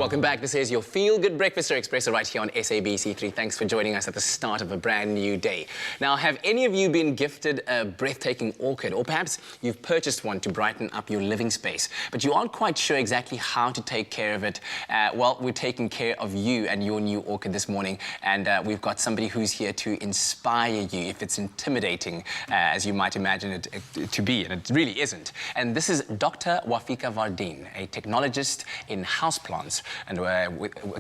Welcome back. This is your Feel Good Breakfast Expresso right here on SABC3. Thanks for joining us at the start of a brand new day. Now, have any of you been gifted a breathtaking orchid, or perhaps you've purchased one to brighten up your living space, but you aren't quite sure exactly how to take care of it? Well, we're taking care of you and your new orchid this morning, and we've got somebody who's here to inspire you if it's intimidating, as you might imagine it to be, and it really isn't. And this is Dr. Wafika Vardeen, a technologist in houseplants, and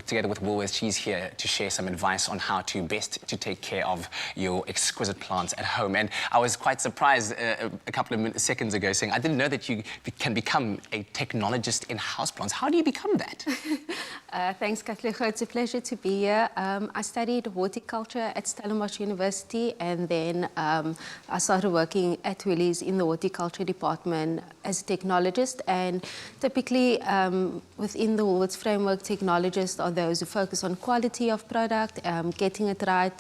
together with Woolworths, she's here to share some advice on how to best to take care of your exquisite plants at home. And I was quite surprised a couple of seconds ago saying, I didn't know that you can become a technologist in houseplants. How do you become that? Thanks, Katlego. It's a pleasure to be here. I studied horticulture at Stellenbosch University, and then I started working at Woolies in the horticulture department as a technologist. And typically, within the Woolworths framework, technologists are those who focus on quality of product, getting it right,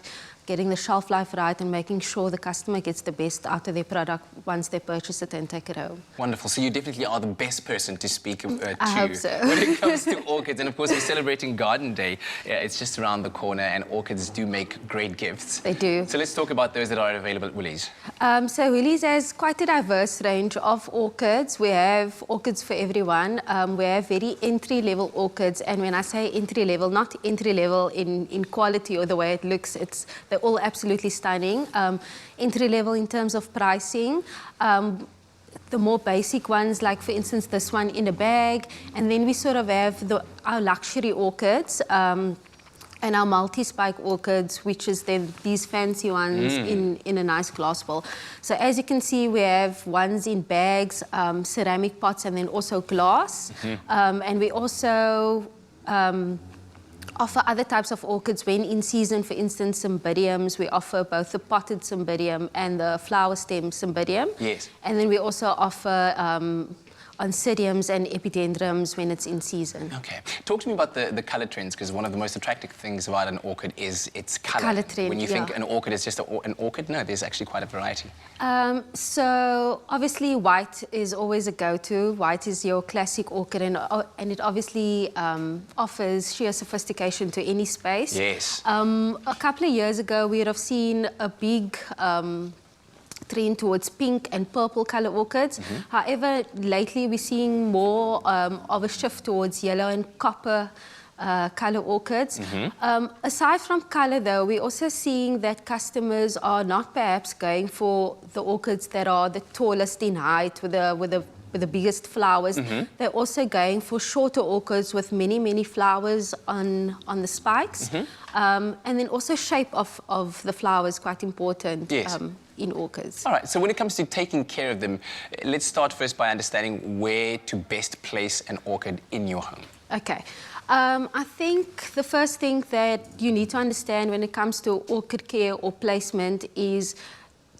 getting the shelf life right, and making sure the customer gets the best out of their product once they purchase it and take it home. Wonderful. So you definitely are the best person to speak to I hope so. when it comes to orchids. And of course, we're celebrating Garden Day. It's just around the corner, and orchids do make great gifts. They do. So let's talk about those that are available at Woolies. So Woolies has quite a diverse range of orchids. We have orchids for everyone. We have very entry-level orchids, and when I say entry-level, not entry-level in quality or the way it looks, they're all absolutely stunning. Entry-level in terms of pricing. The more basic ones, like for instance this one in a bag, and then we sort of have our luxury orchids. And our multi-spike orchids, which is these fancy ones in a nice glass bowl. So as you can see, we have ones in bags, ceramic pots, and then also glass. And we also offer other types of orchids when in season. For instance, cymbidiums. We offer both the potted cymbidium and the flower stem cymbidium. Yes. And then we also offer oncidiums and epidendrums when it's in season. Okay. Talk to me about the colour trends, because one of the most attractive things about an orchid is its colour. Colour trend, when you think an orchid is just an orchid, no, there's actually quite a variety. So obviously white is always a go-to. White is your classic orchid, and it obviously offers sheer sophistication to any space. Yes. A couple of years ago, we would have seen a big trend towards pink and purple colour orchids. However, lately we're seeing more of a shift towards yellow and copper colour orchids. Aside from colour though, we're also seeing that customers are not perhaps going for the orchids that are the tallest in height with the biggest flowers. They're also going for shorter orchids with many flowers on the spikes. And then also shape of the flowers quite important. Yes. In orchids. All right, so when it comes to taking care of them, let's start first by understanding where to best place an orchid in your home. Okay. I think the first thing that you need to understand when it comes to orchid care or placement is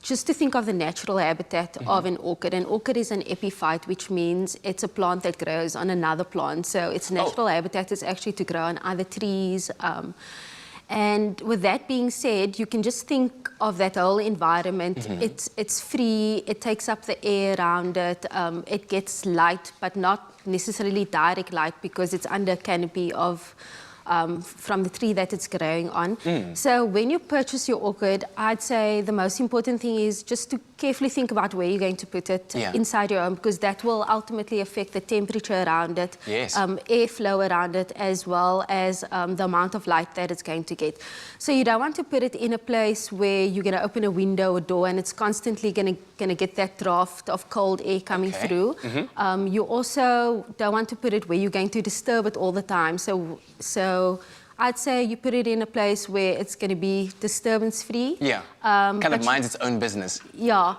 just to think of the natural habitat of an orchid. An orchid is an epiphyte, which means it's a plant that grows on another plant. So its natural habitat is actually to grow on other trees. And with that being said, you can just think of that whole environment. It's free, it takes up the air around it, it gets light, but not necessarily direct light because it's under a canopy of from the tree that it's growing on. So when you purchase your orchid, I'd say the most important thing is just to carefully think about where you're going to put it inside your home, because that will ultimately affect the temperature around it, airflow around it, as well as the amount of light that it's going to get. So you don't want to put it in a place where you're going to open a window or door and it's constantly going to get that draft of cold air coming through. You also don't want to put it where you're going to disturb it all the time. So I'd say you put it in a place where it's going to be disturbance-free. Yeah, kind of minds its own business. Yeah,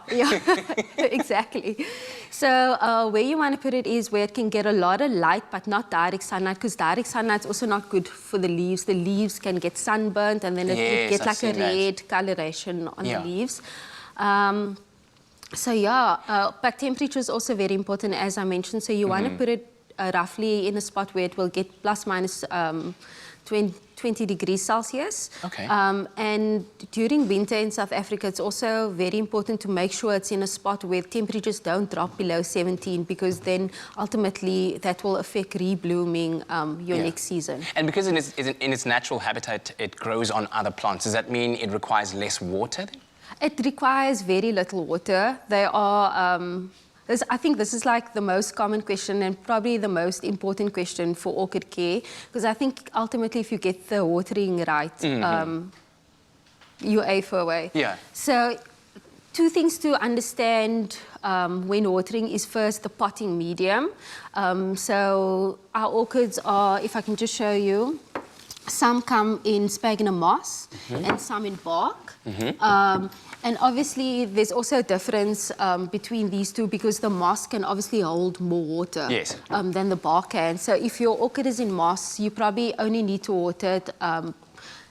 exactly. So where you want to put it is where it can get a lot of light, but not direct sunlight, because direct sunlight's also not good for the leaves. The leaves can get sunburnt, and then it gets like a red coloration on the leaves. So but temperature is also very important, as I mentioned. So you want to put it roughly in a spot where it will get plus minus 20 degrees Celsius. Okay. And during winter in South Africa, it's also very important to make sure it's in a spot where temperatures don't drop below 17, because then ultimately that will affect reblooming your next season. And because in its natural habitat, it grows on other plants, does that mean it requires less water then? It requires very little water. There are, I think this is like the most common question and probably the most important question for orchid care, because I think ultimately if you get the watering right, you're A for away. Yeah. So 2 things to understand when watering is first the potting medium. So our orchids are, if I can just show you, some come in sphagnum moss and some in bark. And obviously, there's also a difference between these two, because the moss can obviously hold more water than the bark can. So if your orchid is in moss, you probably only need to water it,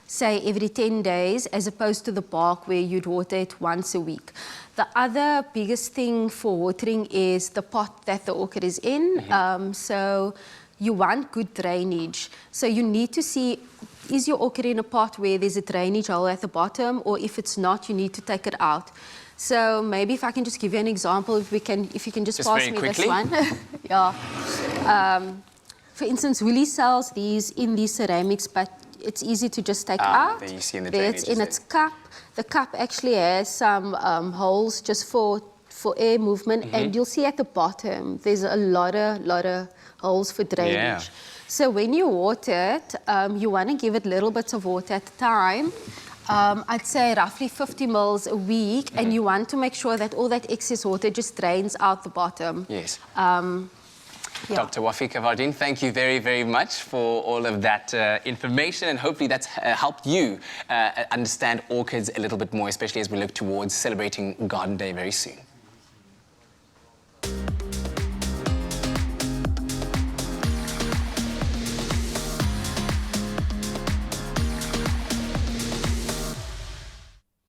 say, every 10 days, as opposed to the bark where you'd water it once a week. The other biggest thing for watering is the pot that the orchid is in. So you want good drainage. So you need to see, is your orchid in a pot where there's a drainage hole at the bottom, or if it's not, you need to take it out. So maybe if I can just give you an example, if you can just pass me quickly. this one. For instance, Willie sells these in these ceramics, but it's easy to just take out. There you see in the There it's in its cup. The cup actually has some holes just for air movement, and you'll see at the bottom there's a lot of holes for drainage. Yeah. So when you water it, you want to give it little bits of water at a time. I'd say roughly 50 mils a week, and you want to make sure that all that excess water just drains out the bottom. Yes. Yeah. Dr. Wafika Vardin, thank you very, very much for all of that information, and hopefully that's helped you understand orchids a little bit more, especially as we look towards celebrating Garden Day very soon.